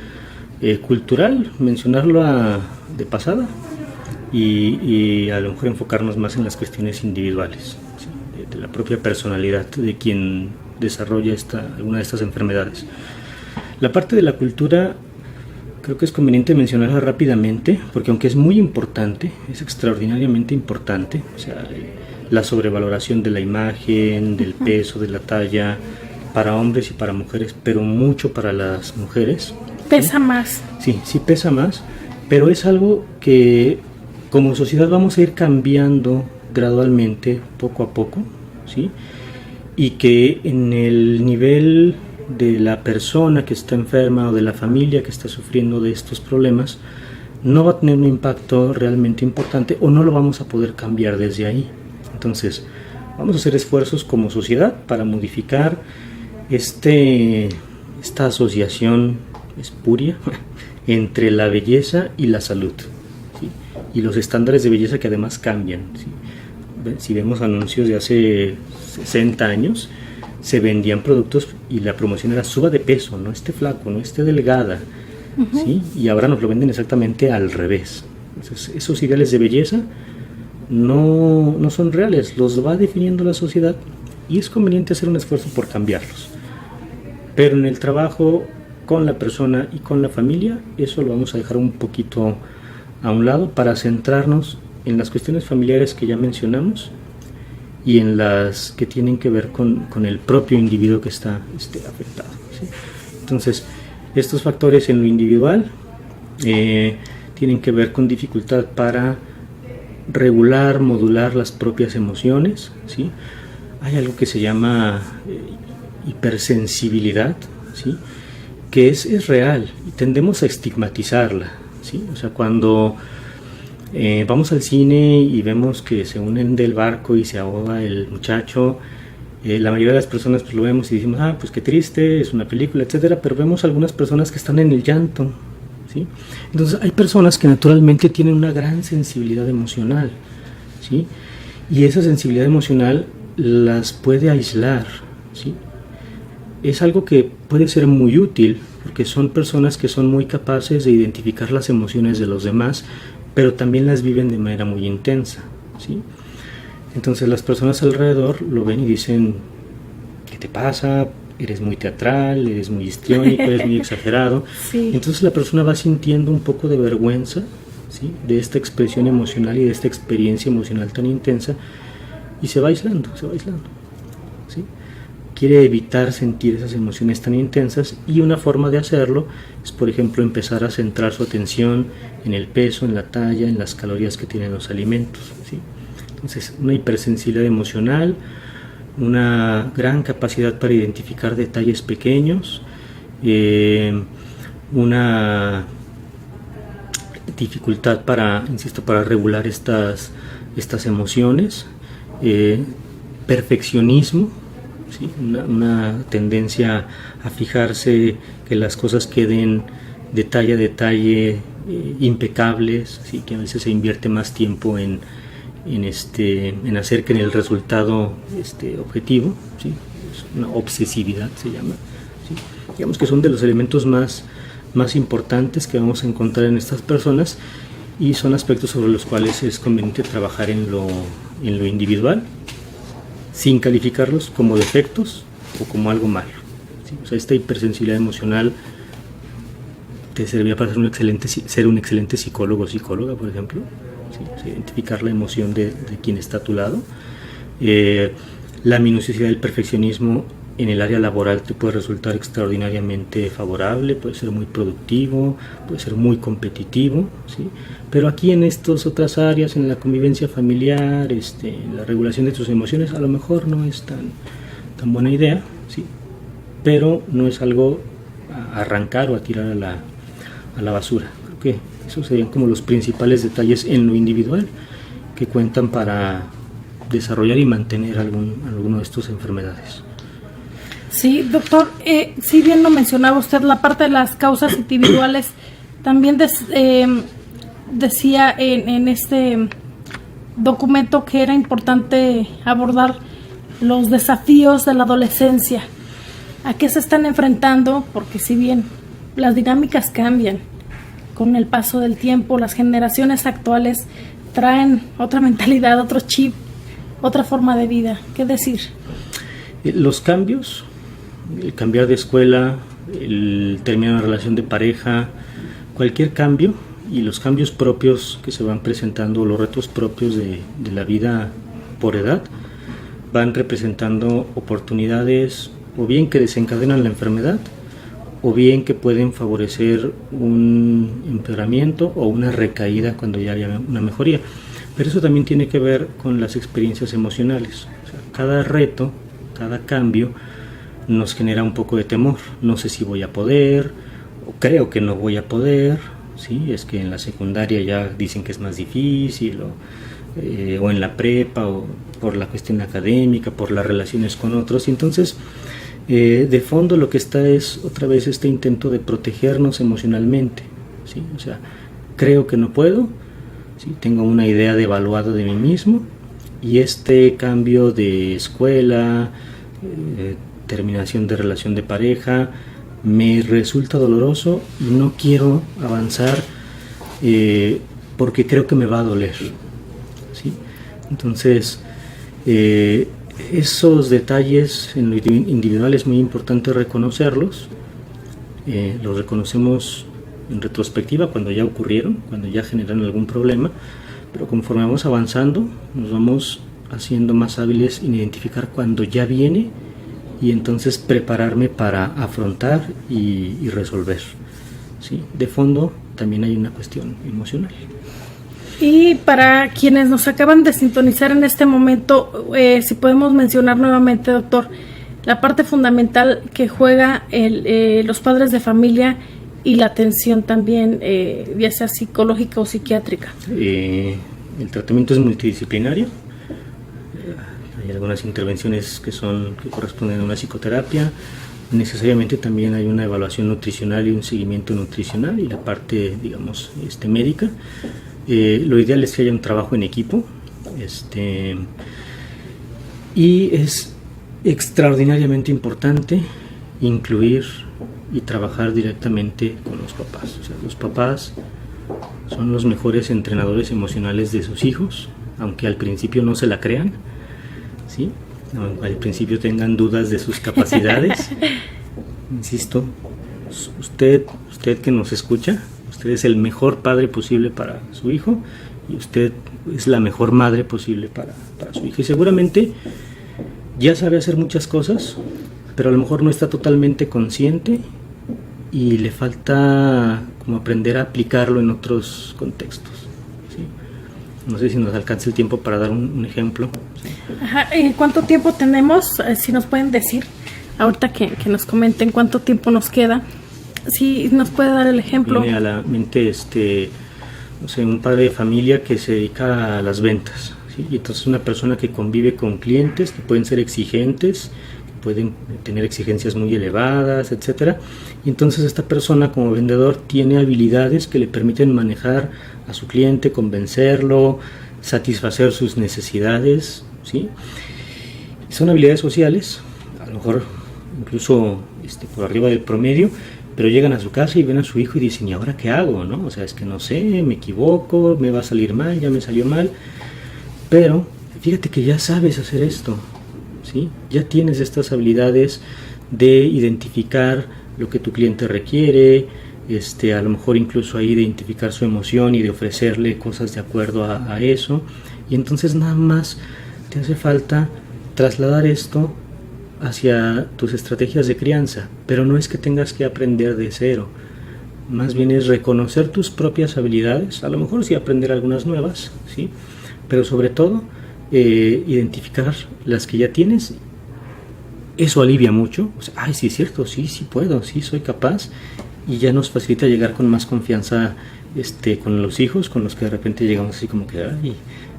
cultural, mencionarlo de pasada y a lo mejor enfocarnos más en las cuestiones individuales, ¿sí? De la propia personalidad de quien desarrolla alguna de estas enfermedades. La parte de la cultura creo que es conveniente mencionarla rápidamente, porque aunque es muy importante, es extraordinariamente importante, o sea, la sobrevaloración de la imagen, del peso, de la talla, para hombres y para mujeres, pero mucho para las mujeres. Pesa más. Sí, sí pesa más, pero es algo que como sociedad vamos a ir cambiando gradualmente, poco a poco, ¿sí? Y que en el nivel de la persona que está enferma o de la familia que está sufriendo de estos problemas, no va a tener un impacto realmente importante o no lo vamos a poder cambiar desde ahí. Entonces, vamos a hacer esfuerzos como sociedad para modificar esta asociación espuria entre la belleza y la salud, ¿sí? Y los estándares de belleza que además cambian, ¿sí? Si vemos anuncios de hace 60 años, se vendían productos y la promoción era suba de peso, no esté flaco, no esté delgada, ¿sí? Y ahora nos lo venden exactamente al revés. Entonces, esos ideales de belleza no son reales, los va definiendo la sociedad y es conveniente hacer un esfuerzo por cambiarlos. Pero en el trabajo con la persona y con la familia, eso lo vamos a dejar un poquito a un lado para centrarnos en las cuestiones familiares que ya mencionamos y en las que tienen que ver con el propio individuo que está afectado, ¿sí? Entonces, estos factores en lo individual tienen que ver con dificultad para regular, modular las propias emociones, ¿sí? Hay algo que se llama hipersensibilidad, ¿sí? Que es real y tendemos a estigmatizarla, ¿sí? O sea, cuando vamos al cine y vemos que se unen del barco y se ahoga el muchacho, la mayoría de las personas pues lo vemos y decimos, pues qué triste, es una película, etcétera, pero vemos algunas personas que están en el llanto, ¿sí? Entonces hay personas que naturalmente tienen una gran sensibilidad emocional, ¿sí? Y esa sensibilidad emocional las puede aislar, ¿sí? Es algo que puede ser muy útil, porque son personas que son muy capaces de identificar las emociones de los demás, pero también las viven de manera muy intensa, ¿sí? Entonces las personas alrededor lo ven y dicen, ¿qué te pasa? Eres muy teatral, eres muy histriónico, eres muy exagerado. Sí. Entonces la persona va sintiendo un poco de vergüenza, ¿sí?, de esta expresión emocional y de esta experiencia emocional tan intensa, y se va aislando, ¿sí? Quiere evitar sentir esas emociones tan intensas, y una forma de hacerlo es, por ejemplo, empezar a centrar su atención en el peso, en la talla, en las calorías que tienen los alimentos, ¿sí? Entonces, una hipersensibilidad emocional, una gran capacidad para identificar detalles pequeños, una dificultad para regular estas emociones, perfeccionismo, ¿sí? Una tendencia a fijarse que las cosas queden detalle a detalle, impecables, ¿sí? Que a veces se invierte más tiempo en hacer que en el resultado objetivo, ¿sí? Es una obsesividad, se llama, ¿sí? Digamos que son de los elementos más importantes que vamos a encontrar en estas personas, y son aspectos sobre los cuales es conveniente trabajar en lo individual, sin calificarlos como defectos o como algo malo, ¿sí? O sea, esta hipersensibilidad emocional te serviría para ser un excelente psicólogo o psicóloga, por ejemplo, ¿sí? O sea, identificar la emoción de quien está a tu lado. La minuciosidad del perfeccionismo en el área laboral te puede resultar extraordinariamente favorable, puede ser muy productivo, puede ser muy competitivo, ¿sí? Pero aquí en estas otras áreas, en la convivencia familiar, la regulación de tus emociones, a lo mejor no es tan buena idea, ¿sí? Pero no es algo a arrancar o a tirar a la basura. Creo que esos serían como los principales detalles en lo individual que cuentan para desarrollar y mantener alguno de estas enfermedades. Sí, doctor, si bien lo mencionaba usted, la parte de las causas individuales, también decía en este documento que era importante abordar los desafíos de la adolescencia. ¿A qué se están enfrentando? Porque si bien las dinámicas cambian con el paso del tiempo, las generaciones actuales traen otra mentalidad, otro chip, otra forma de vida. ¿Qué decir? Los cambios, el cambiar de escuela, el terminar una relación de pareja, cualquier cambio, y los cambios propios que se van presentando, los retos propios de la vida por edad, van representando oportunidades o bien que desencadenan la enfermedad, o bien que pueden favorecer un empeoramiento o una recaída cuando ya haya una mejoría. Pero eso también tiene que ver con las experiencias emocionales. O sea, cada reto, cada cambio nos genera un poco de temor. No sé si voy a poder, o creo que no voy a poder, ¿sí? Es que en la secundaria ya dicen que es más difícil, o en la prepa, o por la cuestión académica, por las relaciones con otros. Y entonces, de fondo lo que está es otra vez este intento de protegernos emocionalmente, ¿sí? O sea, creo que no puedo, ¿sí? Tengo una idea devaluada de mí mismo, y este cambio de escuela, terminación de relación de pareja, me resulta doloroso y no quiero avanzar porque creo que me va a doler, ¿sí? Entonces, esos detalles en lo individual es muy importante reconocerlos. Los reconocemos en retrospectiva cuando ya ocurrieron, cuando ya generaron algún problema, pero conforme vamos avanzando nos vamos haciendo más hábiles en identificar cuando ya viene, y entonces prepararme para afrontar y resolver, ¿sí? De fondo también hay una cuestión emocional. Y para quienes nos acaban de sintonizar en este momento, si podemos mencionar nuevamente, doctor, la parte fundamental que juega los padres de familia y la atención también, ya sea psicológica o psiquiátrica. El tratamiento es multidisciplinario. Hay algunas intervenciones que corresponden a una psicoterapia. Necesariamente también hay una evaluación nutricional y un seguimiento nutricional, y la parte, digamos, médica. Lo ideal es que haya un trabajo en equipo, y es extraordinariamente importante incluir y trabajar directamente con los papás. O sea, los papás son los mejores entrenadores emocionales de sus hijos, aunque al principio no se la crean, ¿sí? Al principio tengan dudas de sus capacidades. Insisto, usted que nos escucha, usted es el mejor padre posible para su hijo y usted es la mejor madre posible para su hijo. Y seguramente ya sabe hacer muchas cosas, pero a lo mejor no está totalmente consciente y le falta como aprender a aplicarlo en otros contextos, ¿sí? No sé si nos alcanza el tiempo para dar un ejemplo, ¿sí? Ajá, ¿cuánto tiempo tenemos? Si nos pueden decir, ahorita que nos comenten cuánto tiempo nos queda, si nos puede dar el ejemplo. Viene a la mente no sé, un padre de familia que se dedica a las ventas, ¿sí? Y entonces una persona que convive con clientes que pueden ser exigentes, pueden tener exigencias muy elevadas, etcétera. Y entonces esta persona como vendedor tiene habilidades que le permiten manejar a su cliente, convencerlo, satisfacer sus necesidades, ¿sí? Son habilidades sociales, a lo mejor incluso por arriba del promedio, pero llegan a su casa y ven a su hijo y dicen, ¿y ahora qué hago? ¿No? O sea, es que no sé, me equivoco, me va a salir mal, ya me salió mal, pero fíjate que ya sabes hacer esto, ¿sí? Ya tienes estas habilidades de identificar lo que tu cliente requiere, a lo mejor incluso ahí de identificar su emoción y de ofrecerle cosas de acuerdo a eso, y entonces nada más te hace falta trasladar esto hacia tus estrategias de crianza, pero no es que tengas que aprender de cero, más bien es reconocer tus propias habilidades, a lo mejor sí aprender algunas nuevas, ¿sí? Pero sobre todo identificar las que ya tienes. Eso alivia mucho, o sea, ay, sí es cierto, sí puedo, sí soy capaz, y ya nos facilita llegar con más confianza con los hijos, con los que de repente llegamos así como que, ay,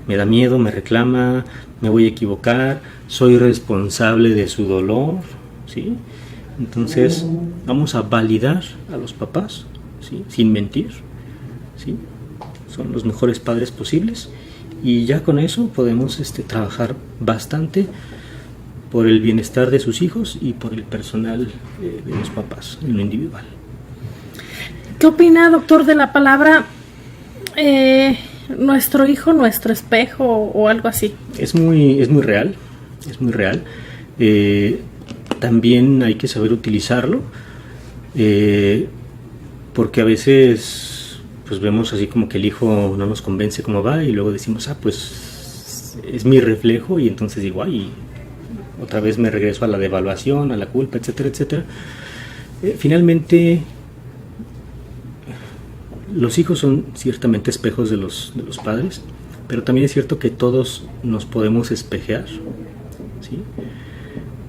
me da miedo, me reclama, me voy a equivocar, soy responsable de su dolor, ¿sí? Entonces vamos a validar a los papás, ¿sí? Sin mentir, ¿sí? Son los mejores padres posibles, y ya con eso podemos trabajar bastante por el bienestar de sus hijos y por el personal de los papás en lo individual. ¿Qué opina, doctor, de la palabra nuestro hijo, nuestro espejo o algo así? Es muy real, es muy real. También hay que saber utilizarlo, porque a veces pues vemos así como que el hijo no nos convence cómo va y luego decimos, pues es mi reflejo, y entonces digo, ay, otra vez me regreso a la devaluación, a la culpa, etcétera, etcétera. Finalmente, los hijos son ciertamente espejos de los padres, pero también es cierto que todos nos podemos espejear, ¿sí?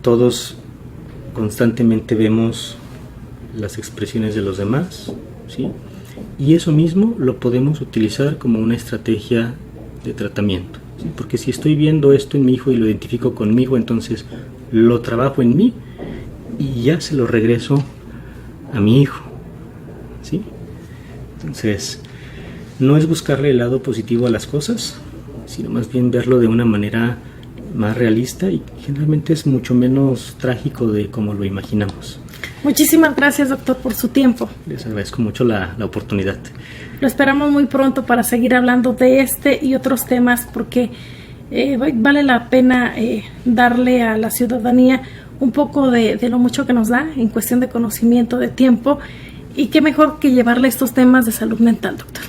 Todos constantemente vemos las expresiones de los demás, ¿sí? Y eso mismo lo podemos utilizar como una estrategia de tratamiento, ¿sí? Porque si estoy viendo esto en mi hijo y lo identifico conmigo, entonces lo trabajo en mí y ya se lo regreso a mi hijo, ¿sí? Entonces, no es buscarle el lado positivo a las cosas, sino más bien verlo de una manera más realista, y generalmente es mucho menos trágico de como lo imaginamos. Muchísimas gracias, doctor, por su tiempo. Les agradezco mucho la oportunidad. Lo esperamos muy pronto para seguir hablando de este y otros temas, porque vale la pena darle a la ciudadanía un poco de lo mucho que nos da en cuestión de conocimiento, de tiempo, y qué mejor que llevarle estos temas de salud mental, doctor.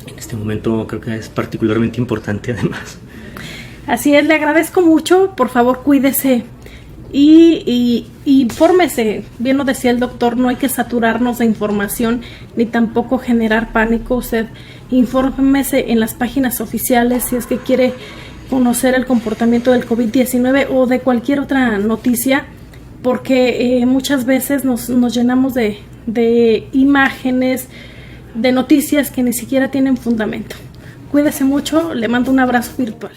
En este momento creo que es particularmente importante, además. Así es, le agradezco mucho. Por favor, cuídese y infórmese. Bien lo decía el doctor, no hay que saturarnos de información ni tampoco generar pánico. Usted infórmese en las páginas oficiales si es que quiere conocer el comportamiento del COVID-19 o de cualquier otra noticia, porque muchas veces nos llenamos de imágenes, de noticias que ni siquiera tienen fundamento. Cuídese mucho, le mando un abrazo virtual.